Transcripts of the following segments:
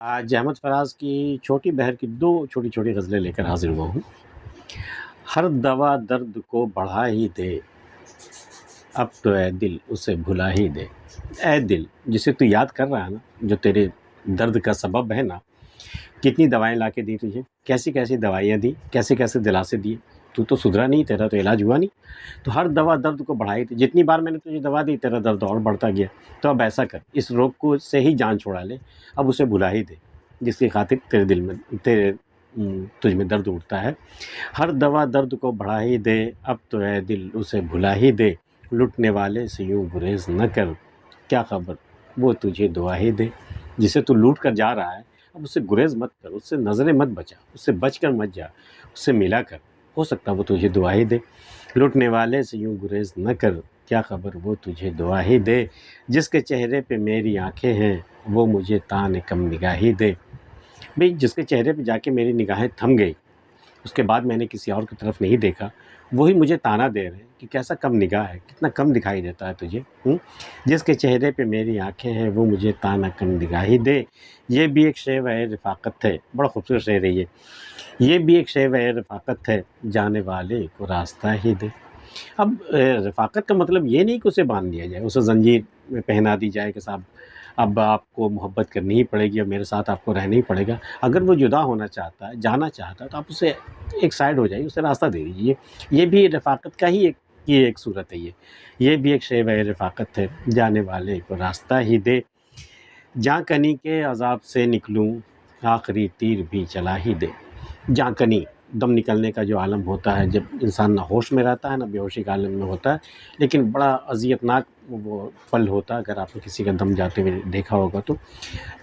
آج احمد فراز کی چھوٹی بہر کی دو چھوٹی چھوٹی غزلیں لے کر حاضر ہوا ہوں۔ ہر دوا درد کو بڑھا ہی دے، اب تو اے دل اسے بھلا ہی دے۔ اے دل جسے تو یاد کر رہا ہے نا، جو تیرے درد کا سبب ہے نا، کتنی دوائیں لا کے دی تجھے، کیسی کیسی دوائیاں دی، کیسے کیسے دلاسے دیے، تو سدھرا نہیں، تیرا تو علاج ہوا نہیں۔ تو ہر دوا درد کو بڑھائی تھی، جتنی بار میں نے تجھے دوا دی تیرا درد اور بڑھتا گیا۔ تو اب ایسا کر، اس روگ کو سے ہی جان چھوڑا لے، اب اسے بھلا ہی دے جس کی خاطر تیرے دل میں تجھ میں درد اٹھتا ہے۔ ہر دوا درد کو بڑھا ہی دے، اب تو اے دل اسے بھلا ہی دے۔ لٹنے والے سے یوں گریز نہ کر، کیا خبر وہ تجھے دعا ہی دے۔ جسے تو لوٹ کر جا رہا ہے، اب اس سے گریز مت کر، اس سے نظریں مت بچا، اس سے بچ کر مت جا، اس سے ملا کر، ہو سکتا ہے وہ تجھے دعا ہی دے۔ لٹنے والے سے یوں گریز نہ کر، کیا خبر وہ تجھے دعا ہی دے۔ جس کے چہرے پہ میری آنکھیں ہیں، وہ مجھے تان کم نگاہی دے۔ بھئی جس کے چہرے پہ جا کے میری نگاہیں تھم گئی، اس کے بعد میں نے کسی اور کی طرف نہیں دیکھا، وہی مجھے تانا دے رہے ہیں کہ کیسا کم نگاہ ہے، کتنا کم دکھائی دیتا ہے تجھے۔ جس کے چہرے پہ میری آنکھیں ہیں، وہ مجھے تانا کم نگاہی دے۔ یہ بھی ایک شے و رفاقت ہے، بڑا خوبصورت شعر ہے یہ بھی ایک شے و رفاقت ہے، جانے والے کو راستہ ہی دے۔ اب رفاقت کا مطلب یہ نہیں کہ اسے باندھ دیا جائے، اسے زنجیر میں پہنا دی جائے کہ صاحب اب آپ کو محبت کرنی ہی پڑے گی اور میرے ساتھ آپ کو رہنا ہی پڑے گا۔ اگر وہ جدا ہونا چاہتا ہے، جانا چاہتا ہے، تو آپ اسے ایک سائڈ ہو جائیے، اسے راستہ دے دیجیے۔ یہ بھی رفاقت کا ہی ایک صورت ہے۔ یہ بھی ایک شے و رفاقت ہے، جانے والے کو راستہ ہی دے۔ جاں کنی کے عذاب سے نکلوں، آخری تیر بھی چلا ہی دے۔ جاں کنی، دم نکلنے کا جو عالم ہوتا ہے، جب انسان نہ ہوش میں رہتا ہے نہ بے ہوشی کے عالم میں ہوتا ہے، لیکن بڑا اذیتناک وہ پل ہوتا ہے۔ اگر آپ نے کسی کا دم جاتے ہوئے دیکھا ہوگا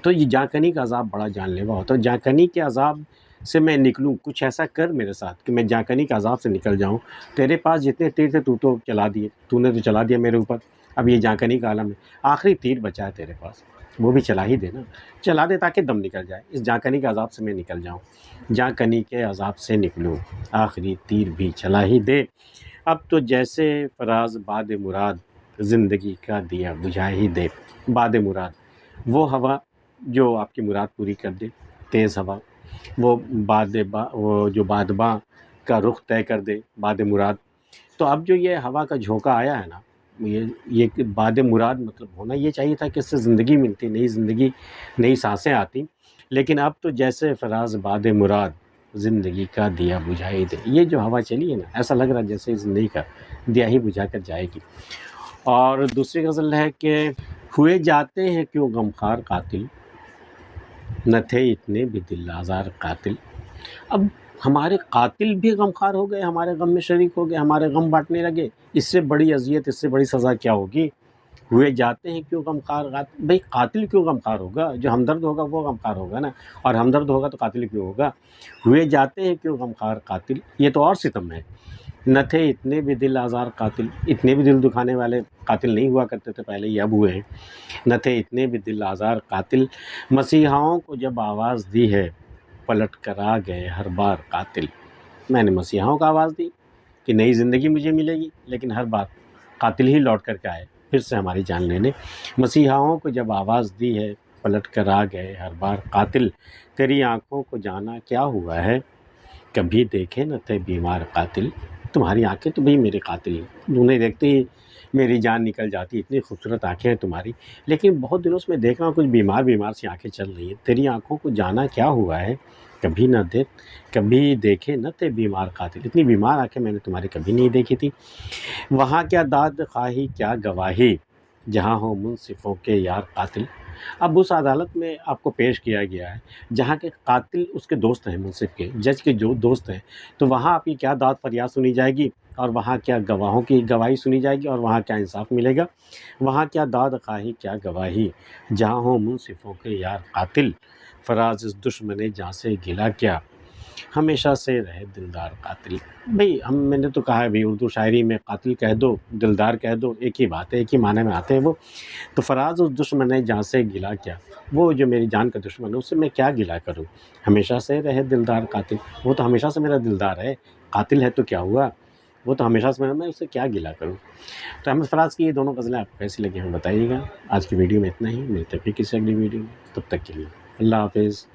تو یہ جاں کنی کا عذاب بڑا جان لیوا ہوتا ہے۔ جاں کنی کے عذاب سے میں نکلوں، کچھ ایسا کر میرے ساتھ کہ میں جاں کنی کے عذاب سے نکل جاؤں۔ تیرے پاس جتنے تیر تھے تو چلا دیے، تو نے تو چلا دیا میرے اوپر، اب یہ جاں کنی کا عالم ہے، آخری تیر بچا ہے تیرے پاس، وہ بھی چلا ہی دے نا، چلا دے تاکہ دم نکل جائے، اس جاں کنی کے عذاب سے میں نکل جاؤں۔ جاں کنی کے عذاب سے نکلوں، آخری تیر بھی چلا ہی دے۔ اب تو جیسے فراز باد مراد، زندگی کا دیا بجھا ہی دے۔ باد مراد، وہ ہوا جو آپ کی مراد پوری کر دے، تیز ہوا، وہ وہ جو بادباں کا رخ طے کر دے، باد مراد۔ تو اب جو یہ ہوا کا جھونکا آیا ہے نا، یہ باد مراد مطلب ہونا یہ چاہیے تھا کہ اس سے زندگی ملتی، نئی زندگی، نئی سانسیں آتی، لیکن اب تو جیسے فراز باد مراد، زندگی کا دیا بجھائی دے۔ یہ جو ہوا چلی ہے نا، ایسا لگ رہا ہے جیسے زندگی کا دیا ہی بجھا کر جائے گی۔ اور دوسری غزل ہے کہ ہوئے جاتے ہیں کیوں غمخوار قاتل، نہ تھے اتنے بھی دل آزار قاتل۔ اب ہمارے قاتل بھی غمخوار ہو گئے، ہمارے غم میں شریک ہو گئے، ہمارے غم بانٹنے لگے، اس سے بڑی اذیت، اس سے بڑی سزا کیا ہوگی؟ ہوئے جاتے ہیں کیوں غمخوار قاتل، بھئی قاتل کیوں غمخوار ہوگا؟ جو ہمدرد ہوگا وہ غمخوار ہوگا نا، اور ہمدرد ہوگا تو قاتل کیوں ہوگا؟ ہوئے جاتے ہیں کیوں غمخوار قاتل، یہ تو اور ستم ہے۔ نہ تھے اتنے بھی دل آزار قاتل، اتنے بھی دل دکھانے والے قاتل نہیں ہوا کرتے تھے پہلے، یہ اب ہوئے ہیں۔ نہ تھے اتنے بھی دل آزار قاتل، مسیحاؤں کو جب آواز دی ہے، پلٹ کر آ گئے ہر بار قاتل۔ میں نے مسیحاؤں کو آواز دی کہ نئی زندگی مجھے ملے گی، لیکن ہر بار قاتل ہی لوٹ کر کے آئے پھر سے ہماری جان لینے۔ مسیحاؤں کو جب آواز دی ہے، پلٹ کر آ گئے ہر بار قاتل۔ تیری آنکھوں کو جانا کیا ہوا ہے، کبھی دیکھے نہ تھے بیمار قاتل۔ تمہاری آنکھیں تو بھئی میرے قاتل ہیں، انہیں دیکھتے ہی میری جان نکل جاتی، اتنی خوبصورت آنکھیں ہیں تمہاری، لیکن بہت دنوں سے میں دیکھ رہا ہوں کچھ بیمار بیمار سی آنکھیں چل رہی ہیں۔ تیری آنکھوں کو جانا کیا ہوا ہے، کبھی دیکھے نہ تھے بیمار قاتل۔ اتنی بیمار آنکھیں میں نے تمہاری کبھی نہیں دیکھی تھی۔ وہاں کیا داد خواہی کیا گواہی، جہاں ہو منصفوں کے یار قاتل۔ اب اس عدالت میں آپ کو پیش کیا گیا ہے جہاں کے قاتل اس کے دوست ہیں، منصف کے، جج کے جو دوست ہیں، تو وہاں آپ کی کیا داد فریاد سنی جائے گی، اور وہاں کیا گواہوں کی گواہی سنی جائے گی، اور وہاں کیا انصاف ملے گا؟ وہاں کیا داد خواہی کیا گواہی، جہاں ہو منصفوں کے یار قاتل۔ فراز اس دشمن جاں سے گلا کیا، ہمیشہ سے رہے دلدار قاتل۔ بھئی میں نے تو کہا ہے، بھئی اردو شاعری میں قاتل کہہ دو، دلدار کہہ دو، ایک ہی بات ہے، ایک ہی معنی میں آتے ہیں وہ۔ تو فراز اس دشمن جاں سے گلا کیا، وہ جو میری جان کا دشمن ہے اس سے میں کیا گلا کروں، ہمیشہ سے رہے دلدار قاتل۔ وہ تو ہمیشہ سے میرا دلدار ہے، قاتل ہے تو کیا ہوا، وہ تو ہمیشہ سے میں اسے کیا گلا کروں۔ تو احمد فراز کی یہ دونوں غزلیں آپ کو کیسی لگی ہمیں بتائیے گا۔ آج کی ویڈیو میں اتنا ہی، ملتے ہیں پھر کسی اگلی ویڈیو میں، تب تک کے لیے اللہ حافظ.